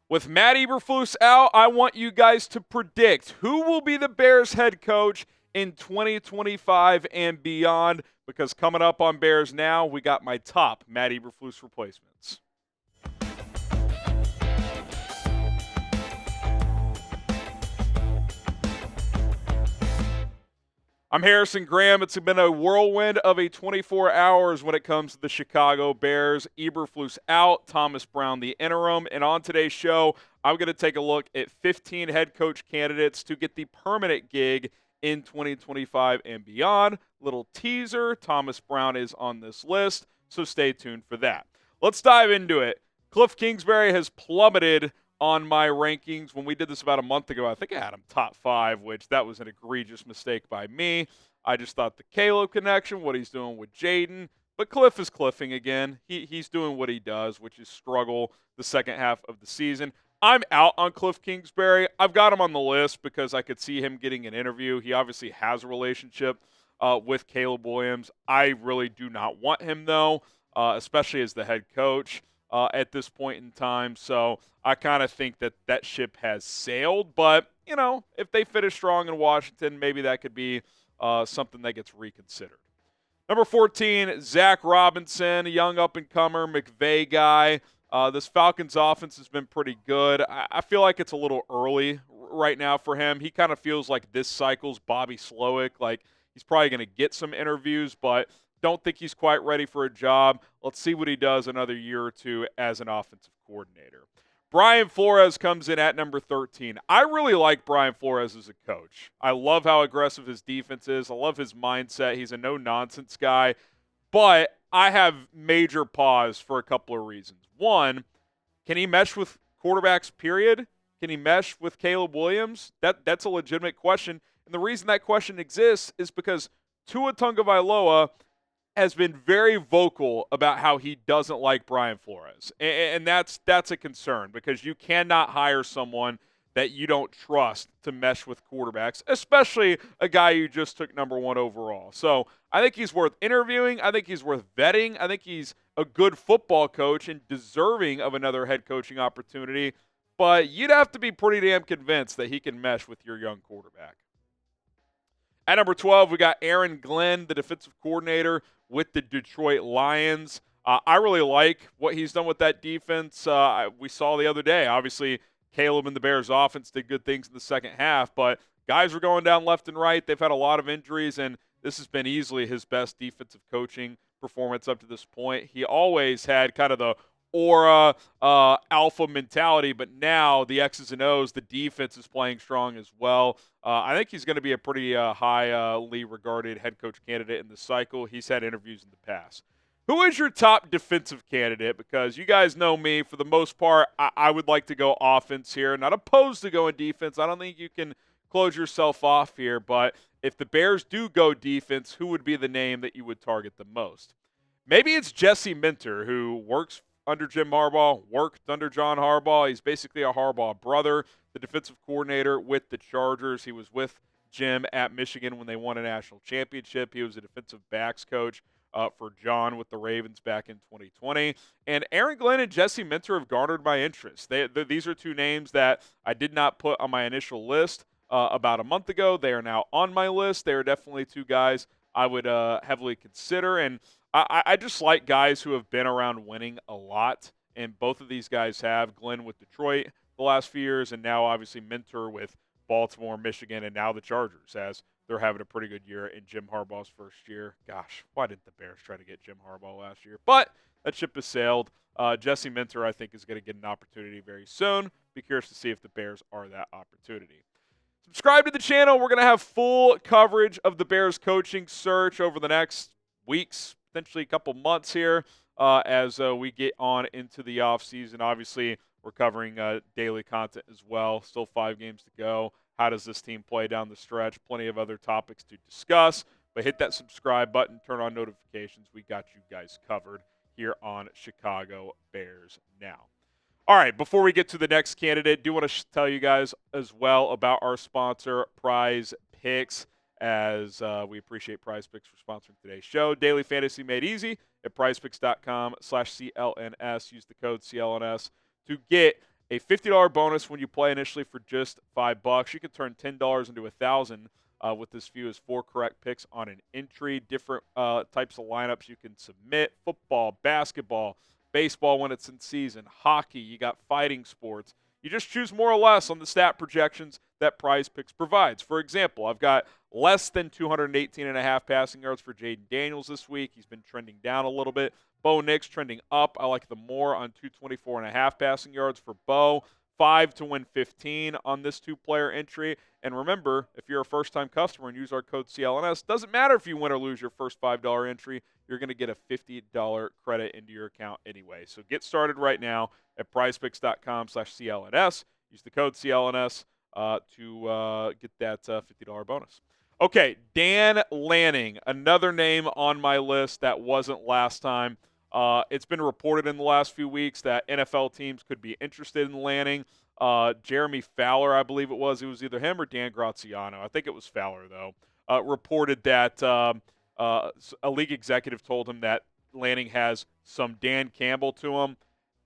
With Matt Eberflus out, I want you guys to predict who will be the Bears head coach in 2025 and beyond, because coming up on Bears Now, we got my top Matt Eberflus replacements. I'm Harrison Graham. It's been a whirlwind of a 24 hours when it comes to the Chicago Bears. Eberflus out, Thomas Brown the interim. And on today's show, I'm going to take a look at 15 head coach candidates to get the permanent gig in 2025 and beyond. Little teaser, Thomas Brown is on this list, so stay tuned for that. Let's dive into it. Cliff Kingsbury has plummeted on my rankings. When we did this about a month ago, I think I had him top 5, which that was an egregious mistake by me. I just thought the Caleb connection, what he's doing with Jaden, but Cliff is cliffing again. He's doing what he does, which is struggle the second half of the season. I'm out on Cliff Kingsbury. I've got him on the list because I could see him getting an interview. He obviously has a relationship with Caleb Williams. I really do not want him, though, especially as the head coach at this point in time. So I kind of think that that ship has sailed. But, you know, if they finish strong in Washington, maybe that could be something that gets reconsidered. Number 14, Zach Robinson, a young up-and-comer, McVay guy. This Falcons offense has been pretty good. I feel like it's a little early right now for him. He kind of feels like this cycle's Bobby Slowick. Like, he's probably going to get some interviews, but don't think he's quite ready for a job. Let's see what he does another year or two as an offensive coordinator. Brian Flores comes in at number 13. I really like Brian Flores as a coach. I love how aggressive his defense is. I love his mindset. He's a no-nonsense guy. But I have major pause for a couple of reasons. One, can he mesh with quarterbacks, period? Can he mesh with Caleb Williams? That's a legitimate question. And the reason that question exists is because Tua Tagovailoa has been very vocal about how he doesn't like Brian Flores. And that's a concern because you cannot hire someone that you don't trust to mesh with quarterbacks, especially a guy you just took number 1 overall. So I think he's worth interviewing. I think he's worth vetting. I think he's a good football coach and deserving of another head coaching opportunity. But you'd have to be pretty damn convinced that he can mesh with your young quarterback. At number 12, we got Aaron Glenn, the defensive coordinator with the Detroit Lions. I really like what he's done with that defense. We saw the other day, obviously, Caleb and the Bears offense did good things in the second half, but guys were going down left and right. They've had a lot of injuries, and this has been easily his best defensive coaching performance up to this point. He always had kind of the aura alpha mentality, but now the X's and O's, the defense is playing strong as well. I think he's going to be a pretty highly regarded head coach candidate in the cycle. He's had interviews in the past. Who is your top defensive candidate? Because you guys know me, for the most part, I would like to go offense here. Not opposed to going defense. I don't think you can close yourself off here. But if the Bears do go defense, who would be the name that you would target the most? Maybe it's Jesse Minter, who works under Jim Harbaugh, worked under John Harbaugh. He's basically a Harbaugh brother, the defensive coordinator with the Chargers. He was with Jim at Michigan when they won a national championship. He was a defensive backs coach for John with the Ravens back in 2020. And Aaron Glenn and Jesse Minter have garnered my interest. These are two names that I did not put on my initial list about a month ago. They are now on my list. They are definitely two guys I would heavily consider. And I just like guys who have been around winning a lot, and both of these guys have. Glenn with Detroit the last few years, and now obviously Minter with Baltimore, Michigan, and now the Chargers, as they're having a pretty good year in Jim Harbaugh's first year. Gosh, why didn't the Bears try to get Jim Harbaugh last year? But that ship has sailed. Jesse Minter, I think, is going to get an opportunity very soon. Be curious to see if the Bears are that opportunity. Subscribe to the channel. We're going to have full coverage of the Bears coaching search over the next weeks, potentially a couple months here as we get on into the offseason. Obviously, we're covering daily content as well. Still 5 games to go. How does this team play down the stretch? Plenty of other topics to discuss. But hit that subscribe button. Turn on notifications. We got you guys covered here on Chicago Bears Now. All right, before we get to the next candidate, do want to tell you guys as well about our sponsor, Prize Picks, as we appreciate Prize Picks for sponsoring today's show. Daily Fantasy made easy at prizepicks.com/CLNS. Use the code CLNS to get a $50 bonus when you play initially for just $5. You can turn $10 into $1,000 with as few as 4 correct picks on an entry. Different types of lineups you can submit: football, basketball, baseball when it's in season, hockey. You got fighting sports. You just choose more or less on the stat projections that Prize Picks provides. For example, I've got less than 218.5 passing yards for Jaden Daniels this week. He's been trending down a little bit. Bo Nix trending up. I like the more on 224.5 passing yards for Bo. 5 to win 15 on this 2-player entry. And remember, if you're a first-time customer and use our code CLNS, doesn't matter if you win or lose your first $5 entry, you're going to get a $50 credit into your account anyway. So get started right now at prizepicks.com/CLNS. Use the code CLNS to get that $50 bonus. Okay, Dan Lanning, another name on my list that wasn't last time. It's been reported in the last few weeks that NFL teams could be interested in Lanning. Jeremy Fowler, I believe it was either him or Dan Graziano. I think it was Fowler, though, reported that a league executive told him that Lanning has some Dan Campbell to him.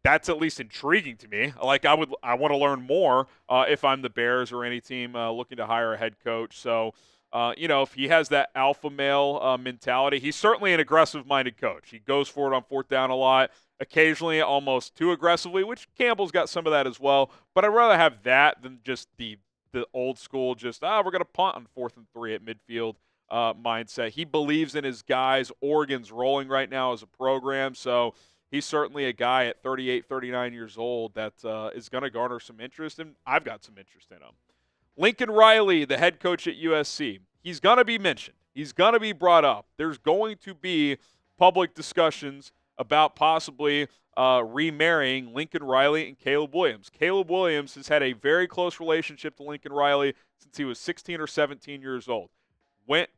That's at least intriguing to me. Like, I want to learn more if I'm the Bears or any team looking to hire a head coach. So, if he has that alpha male mentality, he's certainly an aggressive-minded coach. He goes for it on fourth down a lot, occasionally almost too aggressively, which Campbell's got some of that as well. But I'd rather have that than just the old school, just, we're going to punt on 4th and 3 at midfield mindset. He believes in his guys. Oregon's rolling right now as a program, so he's certainly a guy at 38, 39 years old that is going to garner some interest, and I've got some interest in him. Lincoln Riley, the head coach at USC, he's going to be mentioned. He's going to be brought up. There's going to be public discussions about possibly remarrying Lincoln Riley and Caleb Williams. Caleb Williams has had a very close relationship to Lincoln Riley since he was 16 or 17 years old.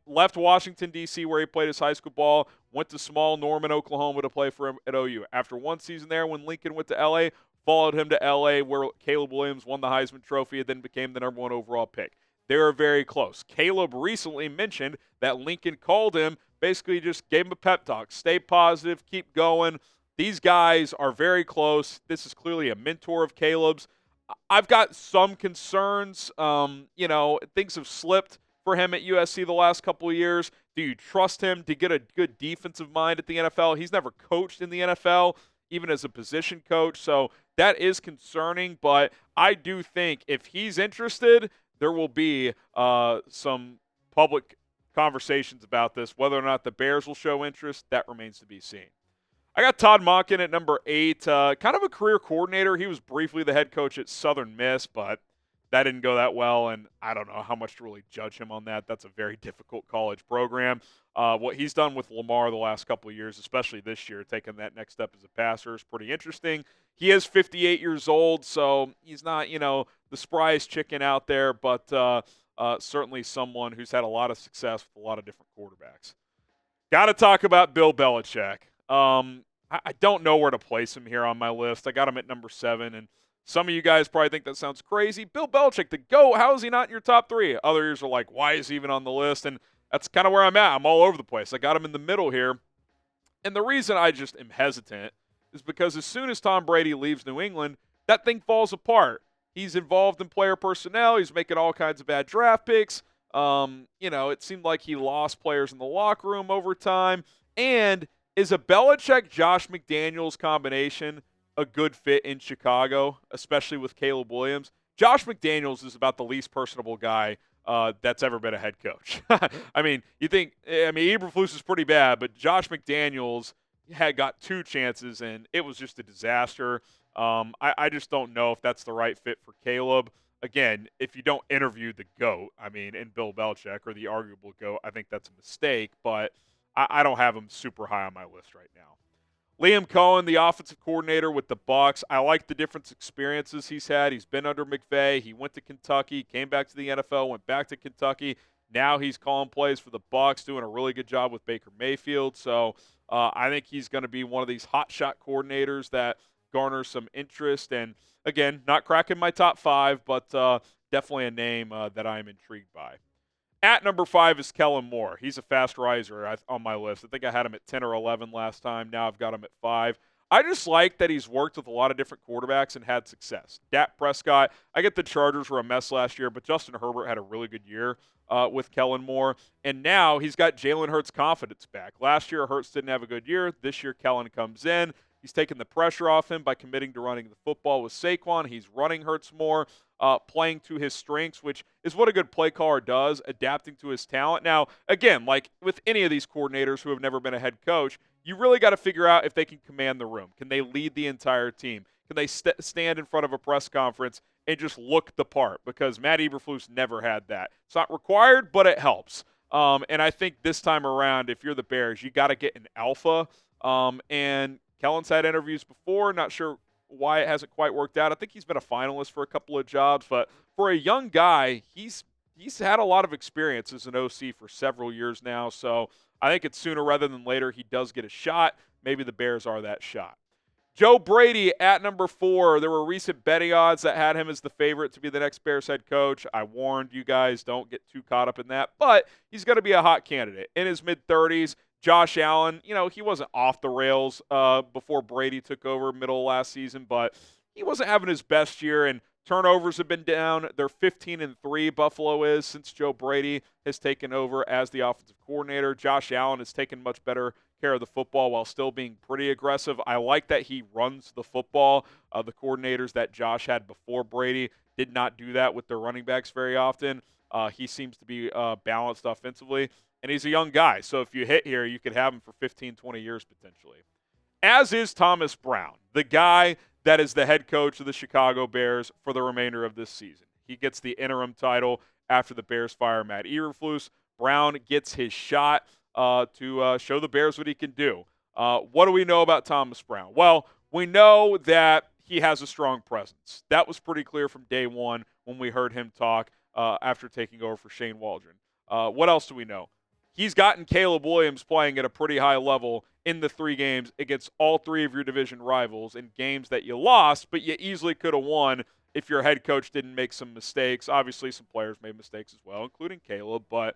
Left Washington, D.C., where he played his high school ball, went to small Norman, Oklahoma to play for him at OU. After one season there, when Lincoln went to L.A., followed him to L.A., where Caleb Williams won the Heisman Trophy and then became the number 1 overall pick. They are very close. Caleb recently mentioned that Lincoln called him, basically just gave him a pep talk. Stay positive, keep going. These guys are very close. This is clearly a mentor of Caleb's. I've got some concerns. Things have slipped for him at USC the last couple of years. Do you trust him to get a good defensive mind at the NFL? He's never coached in the NFL, even as a position coach, so that is concerning. But I do think if he's interested, there will be some public conversations about this. Whether or not the Bears will show interest, that remains to be seen. I got Todd Monken at number 8, kind of a career coordinator. He was briefly the head coach at Southern Miss, but that didn't go that well, and I don't know how much to really judge him on that. That's a very difficult college program. What he's done with Lamar the last couple of years, especially this year, taking that next step as a passer, is pretty interesting. He is 58 years old, so he's not, the spryest chicken out there, but certainly someone who's had a lot of success with a lot of different quarterbacks. Got to talk about Bill Belichick. I don't know where to place him here on my list. I got him at number 7, and some of you guys probably think that sounds crazy. Bill Belichick, the GOAT, how is he not in your top 3? Others are like, why is he even on the list? And that's kind of where I'm at. I'm all over the place. I got him in the middle here. And the reason I just am hesitant is because as soon as Tom Brady leaves New England, that thing falls apart. He's involved in player personnel. He's making all kinds of bad draft picks. It seemed like he lost players in the locker room over time. And is a Belichick-Josh McDaniels combination a good fit in Chicago, especially with Caleb Williams? Josh McDaniels is about the least personable guy that's ever been a head coach. Eberflus is pretty bad, but Josh McDaniels had got 2 chances, and it was just a disaster. I just don't know if that's the right fit for Caleb. Again, if you don't interview the GOAT, in Bill Belichick, or the arguable GOAT, I think that's a mistake, but I don't have him super high on my list right now. Liam Coen, the offensive coordinator with the Bucs. I like the different experiences he's had. He's been under McVay. He went to Kentucky, came back to the NFL, went back to Kentucky. Now he's calling plays for the Bucs, doing a really good job with Baker Mayfield. So I think he's going to be one of these hotshot coordinators that garners some interest. And, again, not cracking my top 5, but definitely a name that I'm intrigued by. At number 5 is Kellen Moore. He's a fast riser on my list. I think I had him at 10 or 11 last time. Now I've got him at 5. I just like that he's worked with a lot of different quarterbacks and had success. Dak Prescott, I get the Chargers were a mess last year, but Justin Herbert had a really good year with Kellen Moore. And now he's got Jalen Hurts' confidence back. Last year, Hurts didn't have a good year. This year, Kellen comes in. He's taken the pressure off him by committing to running the football with Saquon. He's running Hurts more, playing to his strengths, which is what a good play caller does, adapting to his talent. Now, again, like with any of these coordinators who have never been a head coach, you really got to figure out if they can command the room. Can they lead the entire team? Can they stand in front of a press conference and just look the part? Because Matt Eberflus never had that. It's not required, but it helps. And I think this time around, if you're the Bears, you got to get an alpha. And Kellen's had interviews before. Not sure why it hasn't quite worked out. I think he's been a finalist for a couple of jobs. But for a young guy, he's had a lot of experience as an OC for several years now. So I think it's sooner rather than later he does get a shot. Maybe the Bears are that shot. Joe Brady at number 4. There were recent betting odds that had him as the favorite to be the next Bears head coach. I warned you guys, don't get too caught up in that. But he's going to be a hot candidate. In his mid-30s, Josh Allen, he wasn't off the rails before Brady took over middle of last season, but he wasn't having his best year, and turnovers have been down. They're 15-3, Buffalo is, since Joe Brady has taken over as the offensive coordinator. Josh Allen has taken much better care of the football while still being pretty aggressive. I like that he runs the football. The coordinators that Josh had before Brady did not do that with their running backs very often. He seems to be balanced offensively, and he's a young guy. So if you hit here, you could have him for 15, 20 years potentially. As is Thomas Brown, the guy that is the head coach of the Chicago Bears for the remainder of this season. He gets the interim title after the Bears fire Matt Eberflus. Brown gets his shot to show the Bears what he can do. What do we know about Thomas Brown? Well, we know that he has a strong presence. That was pretty clear from day one when we heard him talk after taking over for Shane Waldron. What else do we know? He's gotten Caleb Williams playing at a pretty high level in the 3 games against all 3 of your division rivals in games that you lost, but you easily could have won if your head coach didn't make some mistakes. Obviously, some players made mistakes as well, including Caleb, but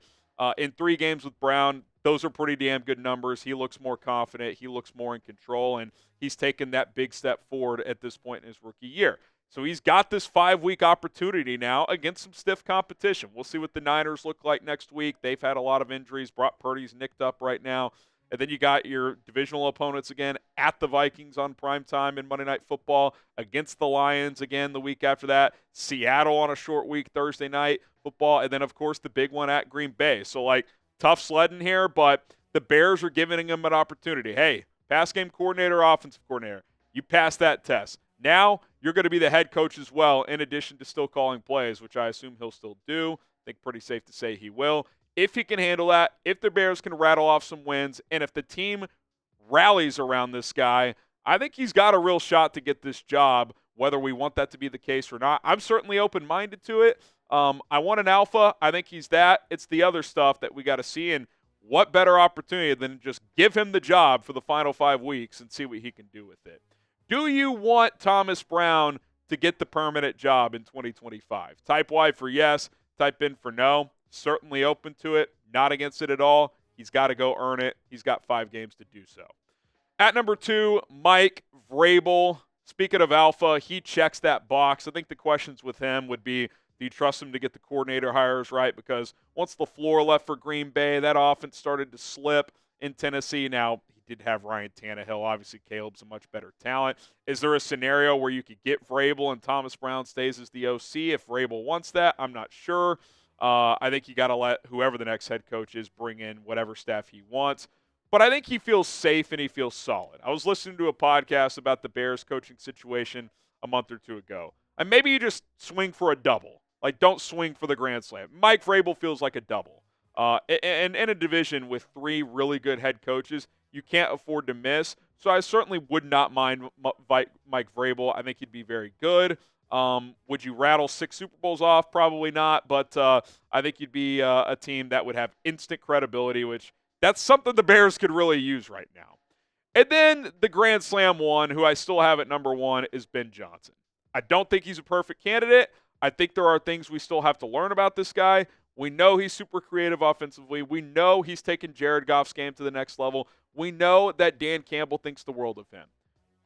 in 3 games with Brown, those are pretty damn good numbers. He looks more confident. He looks more in control, and he's taken that big step forward at this point in his rookie year. So he's got this 5-week opportunity now against some stiff competition. We'll see what the Niners look like next week. They've had a lot of injuries. Brock Purdy's nicked up right now. And then you got your divisional opponents again at the Vikings on primetime in Monday Night Football, against the Lions again the week after that, Seattle on a short week Thursday night football, and then, of course, the big one at Green Bay. So, tough sledding here, but the Bears are giving him an opportunity. Hey, pass game coordinator, offensive coordinator, you passed that test. Now you're going to be the head coach as well, in addition to still calling plays, which I assume he'll still do. I think pretty safe to say he will. If he can handle that, if the Bears can rattle off some wins, and if the team rallies around this guy, I think he's got a real shot to get this job, whether we want that to be the case or not. I'm certainly open-minded to it. I want an alpha. I think he's that. It's the other stuff that we got to see, and what better opportunity than just give him the job for the final 5 weeks and see what he can do with it. Do you want Thomas Brown to get the permanent job in 2025? Type Y for yes. Type in for no. Certainly open to it. Not against it at all. He's got to go earn it. He's got 5 games to do so. At number 2, Mike Vrabel. Speaking of alpha, he checks that box. I think the questions with him would be, do you trust him to get the coordinator hires right? Because once LaFleur left for Green Bay, that offense started to slip in Tennessee. Now, he did have Ryan Tannehill. Obviously, Caleb's a much better talent. Is there a scenario where you could get Vrabel and Thomas Brown stays as the OC if Vrabel wants that? I'm not sure. I think you got to let whoever the next head coach is bring in whatever staff he wants. But I think he feels safe and he feels solid. I was listening to a podcast about the Bears coaching situation a month or 2 ago. And maybe you just swing for a double. Don't swing for the grand slam. Mike Vrabel feels like a double. And in a division with 3 really good head coaches, you can't afford to miss. So I certainly would not mind Mike Vrabel. I think he'd be very good. Would you rattle 6 Super Bowls off? Probably not. But I think you'd be a team that would have instant credibility, which that's something the Bears could really use right now. And then the grand slam one, who I still have at number 1, is Ben Johnson. I don't think he's a perfect candidate. I think there are things we still have to learn about this guy. We know he's super creative offensively. We know he's taken Jared Goff's game to the next level. We know that Dan Campbell thinks the world of him.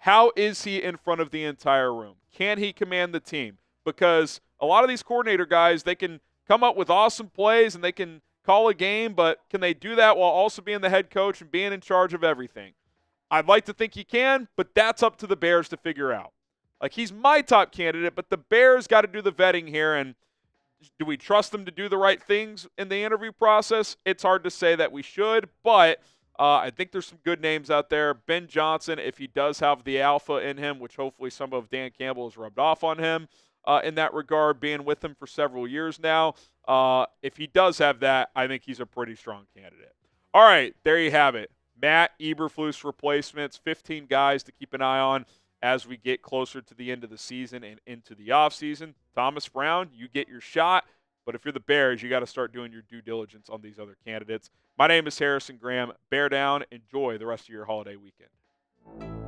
How is he in front of the entire room? Can he command the team? Because a lot of these coordinator guys, they can come up with awesome plays and they can call a game, but can they do that while also being the head coach and being in charge of everything? I'd like to think he can, but that's up to the Bears to figure out. Like, he's my top candidate, but the Bears got to do the vetting here. And do we trust them to do the right things in the interview process? It's hard to say that we should, but I think there's some good names out there. Ben Johnson, if he does have the alpha in him, which hopefully some of Dan Campbell has rubbed off on him in that regard, being with him for several years now. If he does have that, I think he's a pretty strong candidate. All right, there you have it. Matt Eberflus Replacements, 15 guys to keep an eye on as we get closer to the end of the season and into the offseason. Thomas Brown, you get your shot, but if you're the Bears, you got to start doing your due diligence on these other candidates. My name is Harrison Graham. Bear down. Enjoy the rest of your holiday weekend.